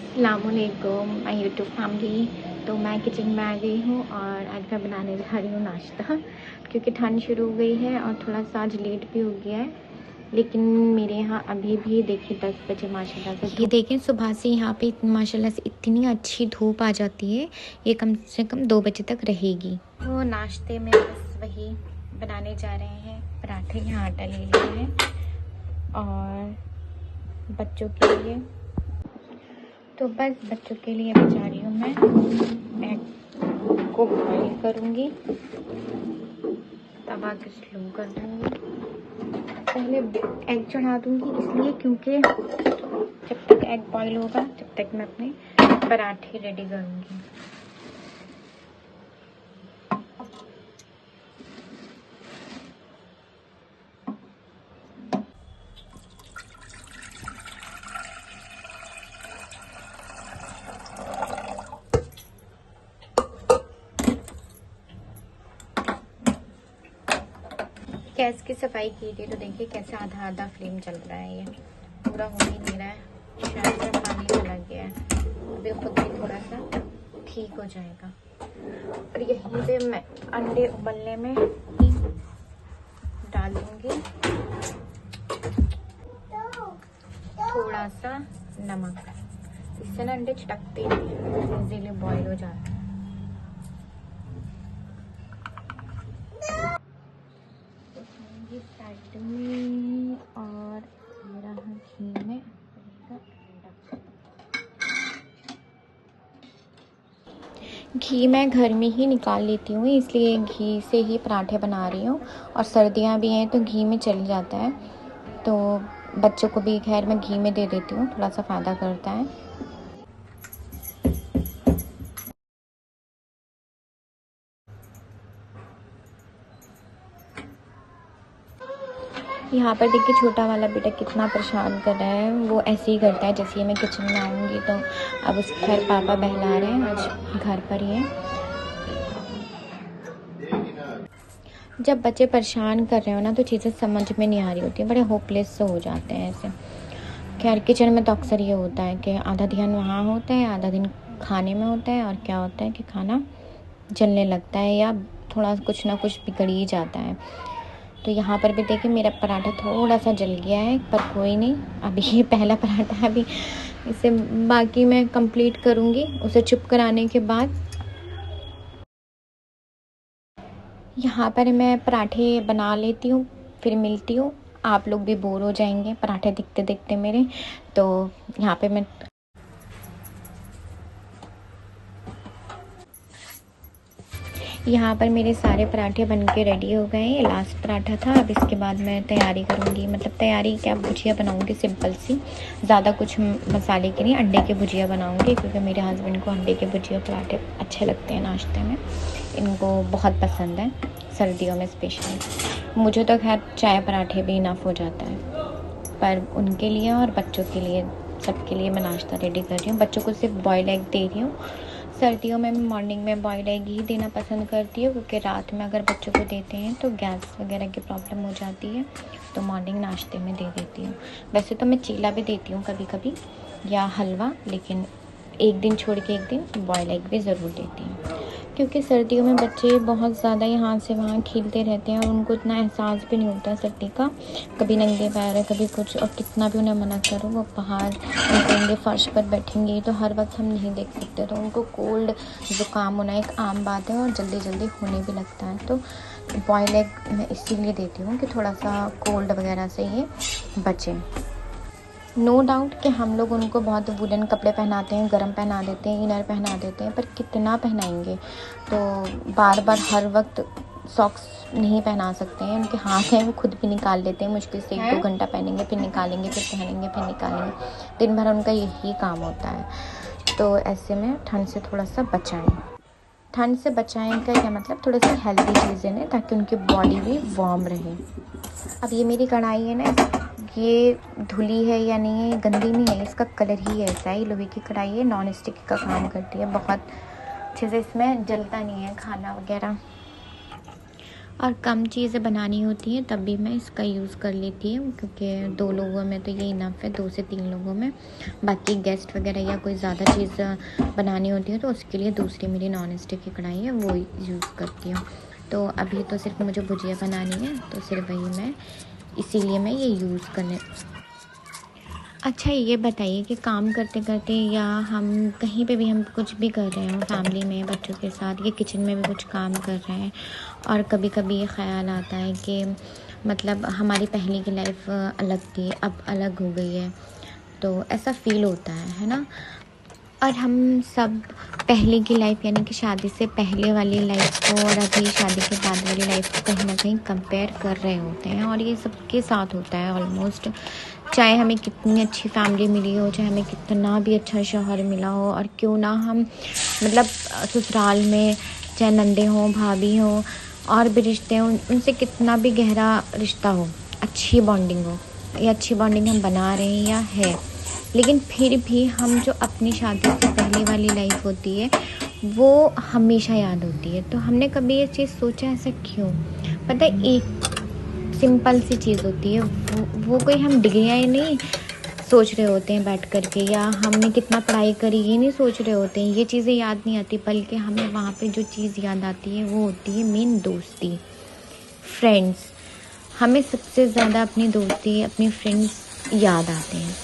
अस्सलामुअलैकुम my YouTube family. तो मैं किचन में आ गई हूँ और आज मैं बनाने जा रही हूँ नाश्ता, क्योंकि ठंड शुरू हो गई है और थोड़ा सा आज लेट भी हो गया है। लेकिन मेरे यहाँ अभी भी देखिए 10 बजे माशाल्लाह से ये देखें सुबह से यहाँ पे माशाल्लाह से इतनी अच्छी धूप आ जाती है। ये कम से कम 2 बजे तक रहेगी। तो नाश्ते में बस वही बनाने जा रहे हैं। पराठे यहाँ आटा ले लिया है और बच्चों के लिए तो बस बच्चों के लिए बचा रही हूँ मैं एग को बॉईल करूँगी, तवा को स्लो कर दूँगी। पहले एग चढ़ा दूँगी इसलिए क्योंकि जब तक एग बॉईल होगा तब तक मैं अपने पराठे रेडी करूँगी। गैस की सफाई की थी तो देखिए कैसे आधा आधा फ्लेम चल रहा है, ये पूरा हो ही नहीं रहा है, शायद से पानी चला गया है। अभी खुद भी थोड़ा सा ठीक हो जाएगा। और यहीं पे मैं अंडे उबलने में ही डाल दूंगी थोड़ा सा नमक, इससे ना अंडे चिटकते नहीं है, इजीली बॉईल हो जाता है। साइड में और ये रहा घी में घी मैं घर में ही निकाल लेती हूँ, इसलिए घी से ही पराठे बना रही हूँ। और सर्दियाँ भी हैं तो घी में चल जाता है, तो बच्चों को भी खैर मैं घी में दे देती हूँ, थोड़ा सा फ़ायदा करता है। यहाँ पर देखिए छोटा वाला बेटा कितना परेशान कर रहा है, वो ऐसे ही करता है जैसे ही मैं किचन में आऊँगी तो। अब उसके खैर पापा बहला रहे हैं, आज घर पर ही है। जब बच्चे परेशान कर रहे हो ना तो चीज़ें समझ में नहीं आ रही होती, बड़े होपलेस से हो जाते हैं ऐसे। खैर किचन में तो अक्सर ये होता है कि आधा ध्यान वहाँ होता है, आधा दिन खाने में होता है, और क्या होता है कि खाना जलने लगता है या थोड़ा कुछ ना कुछ बिगड़ ही जाता है। तो यहाँ पर भी देखिए मेरा पराठा थोड़ा सा जल गया है, पर कोई नहीं, अभी ये पहला पराठा है, अभी इसे बाकी मैं कंप्लीट करूँगी उसे चुप कराने के बाद। यहाँ पर मैं पराठे बना लेती हूँ, फिर मिलती हूँ। आप लोग भी बोर हो जाएंगे पराठे दिखते दिखते मेरे, तो यहाँ पे मैं यहाँ पर मेरे सारे पराठे बनके रेडी हो गए। ये लास्ट पराठा था। अब इसके बाद मैं तैयारी करूँगी, मतलब तैयारी क्या, भुजिया बनाऊँगी सिंपल सी, ज़्यादा कुछ मसाले की नहीं। अंडे की भुजिया बनाऊँगी क्योंकि मेरे हस्बैंड को अंडे के भुजिया पराठे अच्छे लगते हैं नाश्ते में, इनको बहुत पसंद है सर्दियों में स्पेशली। मुझे तो खैर चाय पराठे भी इनफ हो जाता है, पर उनके लिए और बच्चों के लिए, सबके लिए मैं नाश्ता रेडी कर रही हूँ। बच्चों को सिर्फ बॉयल एग दे रही हूँ। सर्दियों में मैं मॉर्निंग में बॉयल एग ही देना पसंद करती हूँ, क्योंकि रात में अगर बच्चों को देते हैं तो गैस वगैरह की प्रॉब्लम हो जाती है, तो मॉर्निंग नाश्ते में दे देती हूँ। वैसे तो मैं चीला भी देती हूँ कभी कभी या हलवा, लेकिन एक दिन छोड़ के एक दिन बॉयल एग भी ज़रूर देती हूँ, क्योंकि सर्दियों में बच्चे बहुत ज़्यादा यहाँ से वहाँ खेलते रहते हैं और उनको इतना एहसास भी नहीं होता सर्दी का। कभी नंगे पैर है, कभी कुछ, और कितना भी उन्हें मना करो वो बाहर निकलेंगे, फर्श पर बैठेंगे तो हर वक्त हम नहीं देख सकते, तो उनको कोल्ड ज़ुकाम होना एक आम बात है और जल्दी जल्दी होने भी लगता है। तो बॉयल एग मैं इसीलिए देती हूँ कि थोड़ा सा कोल्ड वगैरह से ये बचें। नो डाउट कि हम लोग उनको बहुत वुलन कपड़े पहनाते हैं, गर्म पहना देते हैं, इनर पहना देते हैं, पर कितना पहनाएंगे, तो बार बार हर वक्त सॉक्स नहीं पहना सकते हैं। उनके हाथ हैं वो खुद भी निकाल लेते हैं, मुश्किल से 1-2 घंटा पहनेंगे, फिर निकालेंगे, फिर पहनेंगे, फिर निकालेंगे, दिन भर उनका यही काम होता है। तो ऐसे में ठंड से थोड़ा सा बचाएं। ठंड से बचाएं का क्या मतलब, थोड़ा सा हेल्दी चीज़ें लें ताकि उनकी बॉडी भी वार्म रहे। अब ये मेरी कढ़ाई है ना, ये धुली है या नहीं है, गंदी नहीं है, इसका कलर ही ऐसा है। लोहे की कढ़ाई है, नॉन स्टिक का काम करती है, बहुत अच्छे से इसमें जलता नहीं है खाना वगैरह। और कम चीज़ें बनानी होती हैं तब भी मैं इसका यूज़ कर लेती हूँ, क्योंकि 2 लोगों में तो ये इनफ है, 2 से 3 लोगों में। बाकी गेस्ट वगैरह या कोई ज़्यादा चीज़ बनानी होती है तो उसके लिए दूसरी मेरी नॉन स्टिक की कढ़ाई है, वो यूज़ करती हूँ। तो अभी तो सिर्फ मुझे भुजिया बनानी है, तो सिर्फ वही मैं इसीलिए मैं ये यूज़ करने। अच्छा, ये बताइए कि काम करते करते या हम कहीं पे भी हम कुछ भी कर रहे हो, फैमिली में बच्चों के साथ या किचन में भी कुछ काम कर रहे हैं, और कभी कभी ये ख्याल आता है कि मतलब हमारी पहले की लाइफ अलग थी, अब अलग हो गई है, तो ऐसा फील होता है ना। और हम सब पहले की लाइफ यानी कि शादी से पहले वाली लाइफ को और अभी शादी के बाद वाली लाइफ को कहीं ना कहीं कंपेयर कर रहे होते हैं, और ये सबके साथ होता है ऑलमोस्ट। चाहे हमें कितनी अच्छी फैमिली मिली हो, चाहे हमें कितना भी अच्छा शौहर मिला हो, और क्यों ना हम मतलब ससुराल में चाहे नंदे हों, भाभी हों, और भी रिश्ते हों, उनसे कितना भी गहरा रिश्ता हो, अच्छी बॉन्डिंग हो, या अच्छी बॉन्डिंग हम बना रहे हैं या है, लेकिन फिर भी हम जो अपनी शादी से पहले वाली लाइफ होती है वो हमेशा याद होती है। तो हमने कभी ये चीज़ सोचा ऐसा क्यों? पता है, एक सिंपल सी चीज़ होती है, वो कोई हम डिग्रियाँ नहीं सोच रहे होते हैं बैठ कर के, या हमने कितना पढ़ाई करी ये नहीं सोच रहे होते हैं, ये चीज़ें याद नहीं आती, बल्कि हमें वहाँ पे जो चीज़ याद आती है वो होती है मेन दोस्ती, फ्रेंड्स। हमें सबसे ज़्यादा अपनी दोस्ती, अपने फ्रेंड्स याद आते हैं,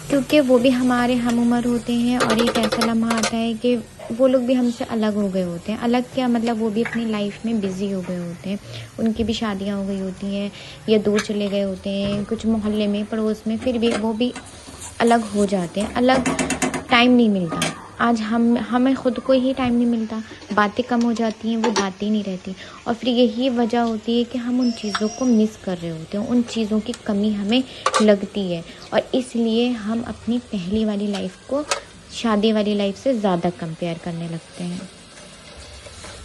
क्योंकि वो भी हमारे हम उम्र होते हैं, और एक ऐसा लम्हा आता है कि वो लोग भी हमसे अलग हो गए होते हैं। अलग क्या मतलब, वो भी अपनी लाइफ में बिज़ी हो गए होते हैं, उनकी भी शादियां हो गई होती हैं या दूर चले गए होते हैं कुछ मोहल्ले में, पड़ोस में, फिर भी वो भी अलग हो जाते हैं, अलग टाइम नहीं मिलता। आज हमें ख़ुद को ही टाइम नहीं मिलता, बातें कम हो जाती हैं, वो बातें नहीं रहती, और फिर यही वजह होती है कि हम उन चीज़ों को मिस कर रहे होते हैं, उन चीज़ों की कमी हमें लगती है, और इसलिए हम अपनी पहली वाली लाइफ को शादी वाली लाइफ से ज़्यादा कंपेयर करने लगते हैं।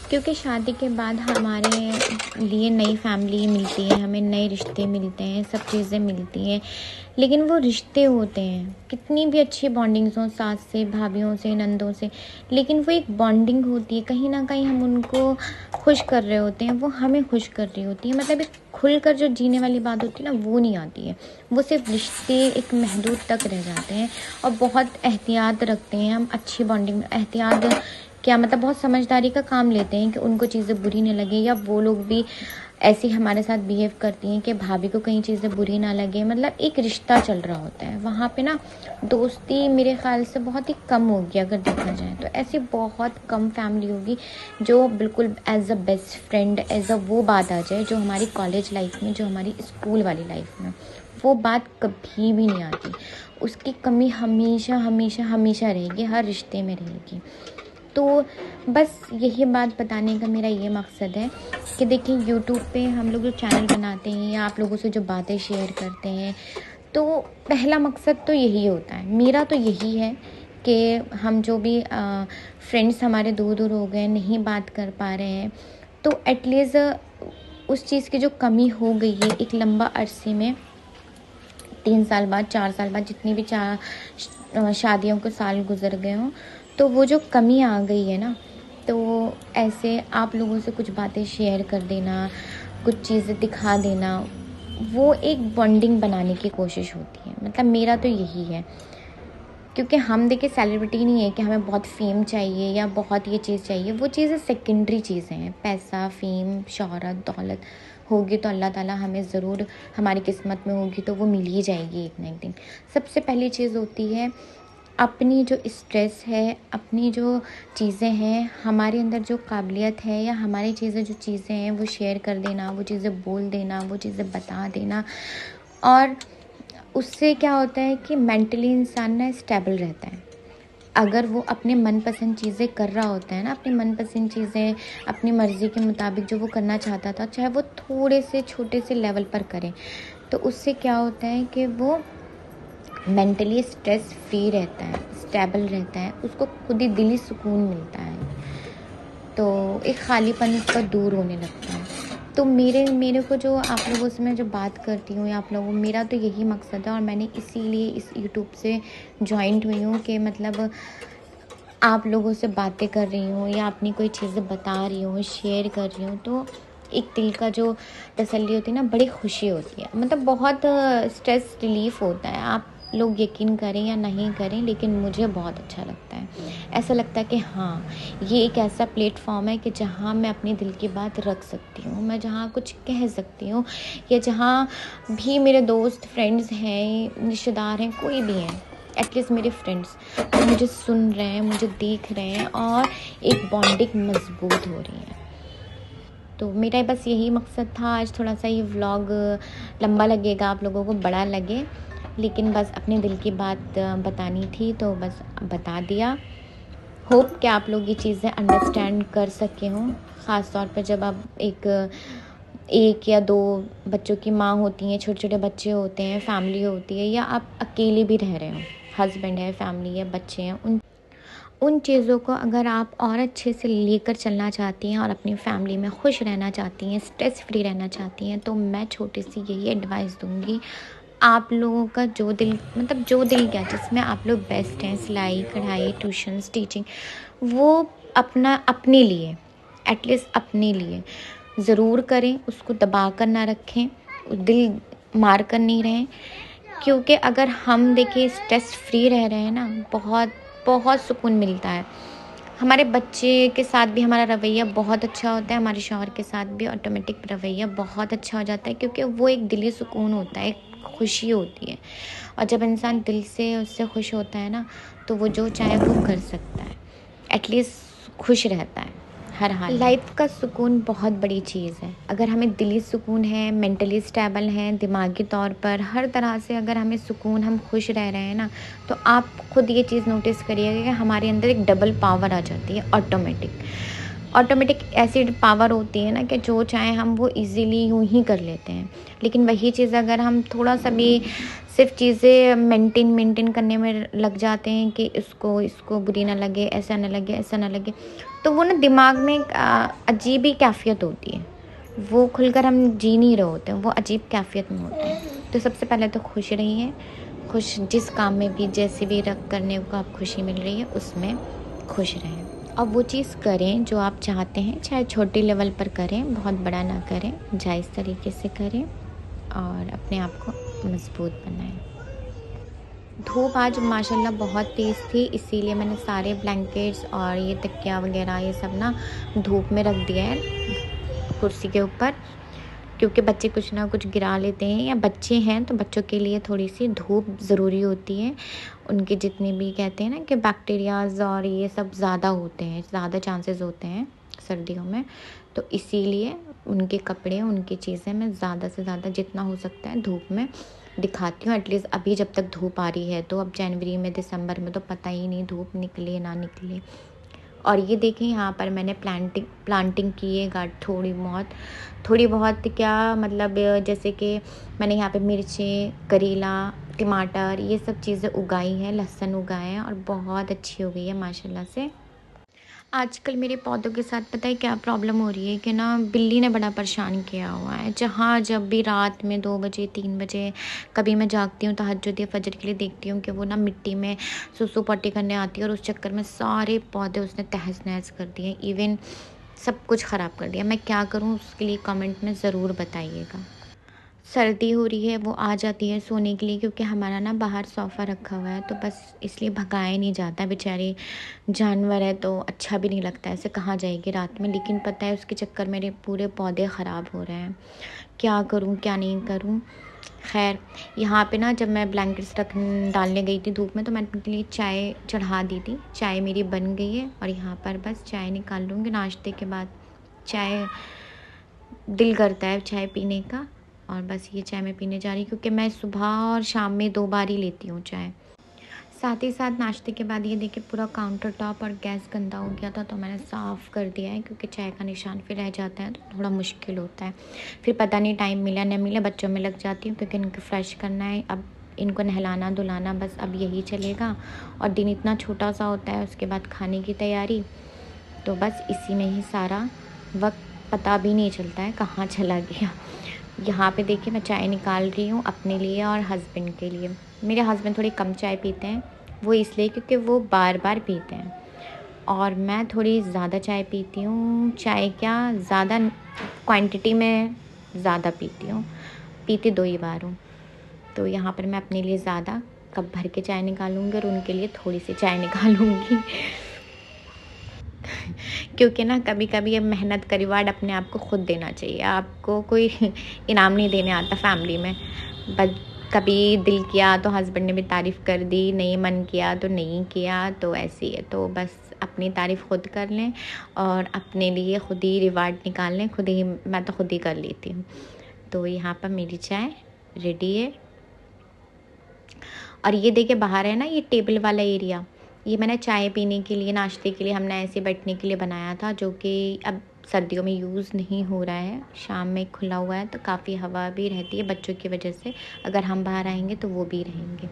क्योंकि शादी के बाद हमारे लिए नई फैमिली मिलती है, हमें नए रिश्ते मिलते हैं, सब चीज़ें मिलती हैं, लेकिन वो रिश्ते होते हैं, कितनी भी अच्छी बॉन्डिंग्स हों, सास से, भाभीयों से, नंदों से, लेकिन वो एक बॉन्डिंग होती है, कहीं ना कहीं हम उनको खुश कर रहे होते हैं, वो हमें खुश कर रही होती है, मतलब एक खुलकर जो जीने वाली बात होती है ना, वो नहीं आती है। वो सिर्फ रिश्ते एक महदूद तक रह जाते हैं, और बहुत एहतियात रखते हैं हम, अच्छी बॉन्डिंग में एहतियात क्या मतलब, बहुत समझदारी का काम लेते हैं कि उनको चीज़ें बुरी ना लगे, या वो लोग भी ऐसे हमारे साथ बिहेव करती हैं कि भाभी को कहीं चीज़ें बुरी ना लगे, मतलब एक रिश्ता चल रहा होता है वहाँ पे ना। दोस्ती मेरे ख्याल से बहुत ही कम होगी अगर देखा जाए तो, ऐसी बहुत कम फैमिली होगी जो बिल्कुल as a best friend, as a वो बात आ जाए जो हमारी कॉलेज लाइफ में, जो हमारी स्कूल वाली लाइफ में, वो बात कभी भी नहीं आती। उसकी कमी हमेशा हमेशा हमेशा रहेगी, हर रिश्ते में रहेगी। तो बस यही बात बताने का मेरा ये मकसद है कि देखिए, यूट्यूब पे हम लोग जो चैनल बनाते हैं या आप लोगों से जो बातें शेयर करते हैं, तो पहला मकसद तो यही होता है, मेरा तो यही है कि हम जो भी फ्रेंड्स हमारे दूर दूर हो गए, नहीं बात कर पा रहे हैं, तो एटलीस्ट उस चीज़ की जो कमी हो गई है एक लंबा अरसे में, 3 साल बाद, 4 साल बाद, जितनी भी शादियों के साल गुजर गए हों, तो वो जो कमी आ गई है ना, तो ऐसे आप लोगों से कुछ बातें शेयर कर देना, कुछ चीज़ें दिखा देना, वो एक बॉन्डिंग बनाने की कोशिश होती है। मतलब मेरा तो यही है, क्योंकि हम देखिए सेलिब्रिटी नहीं है कि हमें बहुत फेम चाहिए या बहुत ये चीज़ चाहिए, वो चीज़ें सेकेंडरी चीज़ें हैं। पैसा, फेम, शोहरत, दौलत होगी तो अल्लाह ताला हमें ज़रूर, हमारी किस्मत में होगी तो वो मिल ही जाएगी एक ना एक दिन। सबसे पहली चीज़ होती है अपनी जो स्ट्रेस है, अपनी जो चीज़ें हैं, हमारे अंदर जो काबिलियत है, या हमारी जो चीज़ें हैं वो शेयर कर देना, वो चीज़ें बोल देना, वो चीज़ें बता देना। और उससे क्या होता है कि मेंटली इंसान ना स्टेबल रहता है। अगर वो अपने मनपसंद चीज़ें कर रहा होता है ना, अपनी मनपसंद चीज़ें अपनी मर्ज़ी के मुताबिक जो वो करना चाहता था, चाहे वो थोड़े से छोटे से लेवल पर करे, तो उससे क्या होता है कि वो मेंटली स्ट्रेस फ्री रहता है, स्टेबल रहता है, उसको खुद ही दिली सुकून मिलता है, तो एक खालीपन उसका दूर होने लगता है। तो मेरे को जो आप लोगों से मैं जो बात करती हूँ, या आप लोगों, मेरा तो यही मकसद है, और मैंने इसीलिए इस यूट्यूब से जॉइंट हुई हूँ कि मतलब आप लोगों से बातें कर रही हूँ या अपनी कोई चीज़ें बता रही हूँ, शेयर कर रही हूँ, तो एक दिल का जो तसल्ली होती है ना, बड़ी खुशी होती है, मतलब बहुत स्ट्रेस रिलीफ होता है। आप लोग यकीन करें या नहीं करें, लेकिन मुझे बहुत अच्छा लगता है। ऐसा लगता है कि हाँ, ये एक ऐसा प्लेटफॉर्म है कि जहाँ मैं अपने दिल की बात रख सकती हूँ, मैं जहाँ कुछ कह सकती हूँ, या जहाँ भी मेरे दोस्त फ्रेंड्स हैं, रिश्तेदार हैं, कोई भी हैं, एटलीस्ट मेरे फ्रेंड्स वो मुझे सुन रहे हैं, मुझे देख रहे हैं, और एक बॉन्डिंग मजबूत हो रही है। तो मेरा बस यही मकसद था। आज थोड़ा सा ये व्लॉग लंबा लगेगा, आप लोगों को बड़ा लगे, लेकिन बस अपने दिल की बात बतानी थी, तो बस बता दिया। होप कि आप लोग ये चीज़ें अंडरस्टैंड कर सके हों, ख़ास तौर पर जब आप एक या दो बच्चों की माँ होती हैं, छोटे छोटे बच्चे होते हैं, फैमिली होती है, या आप अकेले भी रह रहे हो, हस्बैंड है, फैमिली है, बच्चे हैं, उन चीज़ों को अगर आप और अच्छे से लेकर चलना चाहती हैं और अपनी फैमिली में खुश रहना चाहती हैं, स्ट्रेस फ्री रहना चाहती हैं, तो मैं छोटी सी यही एडवाइस दूँगी। आप लोगों का जो दिल, मतलब जो दिल क्या, जिसमें आप लोग बेस्ट हैं, सिलाई, कढ़ाई, ट्यूशन्स, टीचिंग, वो अपने लिए, एटलीस्ट अपने लिए ज़रूर करें। उसको दबा कर ना रखें, दिल मार कर नहीं रहें। क्योंकि अगर हम देखिए स्ट्रेस फ्री रह रहे हैं ना, बहुत बहुत सुकून मिलता है। हमारे बच्चे के साथ भी हमारा रवैया बहुत अच्छा होता है, हमारे शौहर के साथ भी ऑटोमेटिक रवैया बहुत अच्छा हो जाता है, क्योंकि वो एक दिली सुकून होता है, एक खुशी होती है। और जब इंसान दिल से उससे खुश होता है ना, तो वो जो चाहे वो कर सकता है, एटलीस्ट खुश रहता है हर हाल में। लाइफ का सुकून बहुत बड़ी चीज़ है। अगर हमें दिली सुकून है, मेंटली स्टेबल हैं, दिमागी तौर पर हर तरह से अगर हमें सुकून, हम खुश रह रहे हैं ना, तो आप खुद ये चीज़ नोटिस करिएगा कि हमारे अंदर एक डबल पावर आ जाती है ऑटोमेटिक ऐसी पावर होती है ना कि जो चाहे हम वो इजीली यूं ही कर लेते हैं। लेकिन वही चीज़ अगर हम थोड़ा सा भी सिर्फ चीज़ें मेंटेन करने में लग जाते हैं कि इसको बुरी ना लगे, ऐसा ना लगे, ऐसा ना लगे, तो वो ना दिमाग में एक अजीब ही कैफियत होती है। वो खुलकर हम जी नहीं रहे होते हैं, वो अजीब कैफियत में होते हैं। तो सबसे पहले तो खुश रहिए, खुश जिस काम में भी, जैसे भी रख करने को आप खुशी मिल रही है, उसमें खुश रहें। और वो चीज़ करें जो आप चाहते हैं, चाहे छोटे लेवल पर करें, बहुत बड़ा ना करें, जायज़ तरीके से करें, और अपने आप को मजबूत बनाएं। धूप आज माशाल्लाह बहुत तेज़ थी, इसीलिए मैंने सारे ब्लैंकेट्स और ये तकिया वगैरह ये सब ना धूप में रख दिया है कुर्सी के ऊपर, क्योंकि बच्चे कुछ ना कुछ गिरा लेते हैं, या बच्चे हैं तो बच्चों के लिए थोड़ी सी धूप ज़रूरी होती है। उनके जितने भी कहते हैं ना कि बैक्टीरियाज़ और ये सब ज़्यादा होते हैं, ज़्यादा चांसेस होते हैं सर्दियों में, तो इसीलिए उनके कपड़े, उनकी चीज़ें मैं ज़्यादा से ज़्यादा जितना हो सकता है धूप में दिखाती हूँ। एटलीस्ट अभी जब तक धूप आ रही है, तो अब जनवरी में, दिसंबर में तो पता ही नहीं धूप निकले ना निकले। और ये देखें, यहाँ पर मैंने प्लांटिंग की है थोड़ी बहुत क्या मतलब, जैसे कि मैंने यहाँ पे मिर्चें, करेला, टमाटर, ये सब चीज़ें उगाई हैं, लहसुन उगाए हैं, और बहुत अच्छी हो गई है माशाल्लाह से। आजकल मेरे पौधों के साथ पता है क्या प्रॉब्लम हो रही है कि ना, बिल्ली ने बड़ा परेशान किया हुआ है। जहाँ जब भी रात में 2 बजे 3 बजे कभी मैं जागती हूँ, तहज्जुद या फजर के लिए देखती हूँ कि वो ना मिट्टी में सुसु पट्टी करने आती है, और उस चक्कर में सारे पौधे उसने तहस नहस कर दिए, इवन सब कुछ ख़राब कर दिया। मैं क्या करूँ उसके लिए कमेंट में ज़रूर बताइएगा। सर्दी हो रही है, वो आ जाती है सोने के लिए, क्योंकि हमारा ना बाहर सोफ़ा रखा हुआ है, तो बस इसलिए भगाया नहीं जाता। बेचारी जानवर है तो अच्छा भी नहीं लगता, ऐसे कहाँ जाएगी रात में। लेकिन पता है उसके चक्कर मेरे पूरे पौधे ख़राब हो रहे हैं। क्या करूँ क्या नहीं करूँ। खैर, यहाँ पे ना जब मैं ब्लैंकेट्स डालने गई थी धूप में, तो मैंने उनके लिए चाय चढ़ा दी थी। चाय मेरी बन गई है, और यहाँ पर बस चाय निकाल लूँगी। नाश्ते के बाद चाय दिल करता है चाय पीने का, और बस ये चाय मैं पीने जा रही हूँ, क्योंकि मैं सुबह और शाम में 2 बार ही लेती हूँ चाय। साथ ही साथ नाश्ते के बाद ये देखिए पूरा काउंटर टॉप और गैस गंदा हो गया था, तो मैंने साफ़ कर दिया है, क्योंकि चाय का निशान फिर रह जाता है तो थोड़ा मुश्किल होता है। फिर पता नहीं टाइम मिला न मिला, बच्चों में लग जाती हूँ, क्योंकि इनको फ्रेश करना है, अब इनको नहलाना धुलाना, बस अब यही चलेगा। और दिन इतना छोटा सा होता है, उसके बाद खाने की तैयारी, तो बस इसी में ही सारा वक्त पता भी नहीं चलता है कहाँ चला गया। यहाँ पे देखिए मैं चाय निकाल रही हूँ अपने लिए और हस्बैंड के लिए। मेरे हस्बैंड थोड़ी कम चाय पीते हैं, वो इसलिए क्योंकि वो बार बार पीते हैं, और मैं थोड़ी ज़्यादा चाय पीती हूँ। चाय क्या, ज़्यादा क्वांटिटी में ज़्यादा पीती हूँ, पीती 2 ही बार हूँ। तो यहाँ पर मैं अपने लिए ज़्यादा कप भर के चाय निकालूँगी और उनके लिए थोड़ी सी चाय निकालूँगी। क्योंकि ना कभी-कभी अब मेहनत का रिवार्ड अपने आप को खुद देना चाहिए। आपको कोई इनाम नहीं देने आता फैमिली में। बस कभी दिल किया तो हस्बैंड ने भी तारीफ़ कर दी, नहीं मन किया तो नहीं किया, तो ऐसे ही है। तो बस अपनी तारीफ़ खुद कर लें और अपने लिए खुद ही रिवार्ड निकाल लें, खुद ही। मैं तो खुद ही कर लेती हूँ। तो यहाँ पर मेरी चाय रेडी है। और ये देखिए बाहर है ना ये टेबल वाला एरिया, ये मैंने चाय पीने के लिए, नाश्ते के लिए, हमने ऐसे बैठने के लिए बनाया था, जो कि अब सर्दियों में यूज़ नहीं हो रहा है। शाम में खुला हुआ है तो काफ़ी हवा भी रहती है बच्चों की वजह से। अगर हम बाहर आएंगे तो वो भी रहेंगे।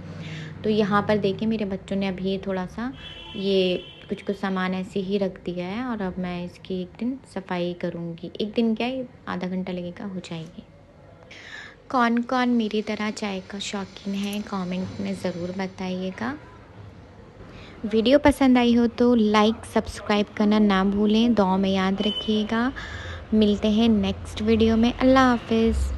तो यहाँ पर देखिए मेरे बच्चों ने अभी थोड़ा सा ये कुछ कुछ सामान ऐसे ही रख दिया है और अब मैं इसकी एक दिन सफाई करूँगी। एक दिन क्या, आधा घंटा लगेगा, हो जाएगी। कौन कौन मेरी तरह चाय का शौकीन है कमेंट में ज़रूर बताइएगा। वीडियो पसंद आई हो तो लाइक सब्सक्राइब करना ना भूलें, दुआ में याद रखिएगा। मिलते हैं नेक्स्ट वीडियो में। अल्लाह हाफ़िज़।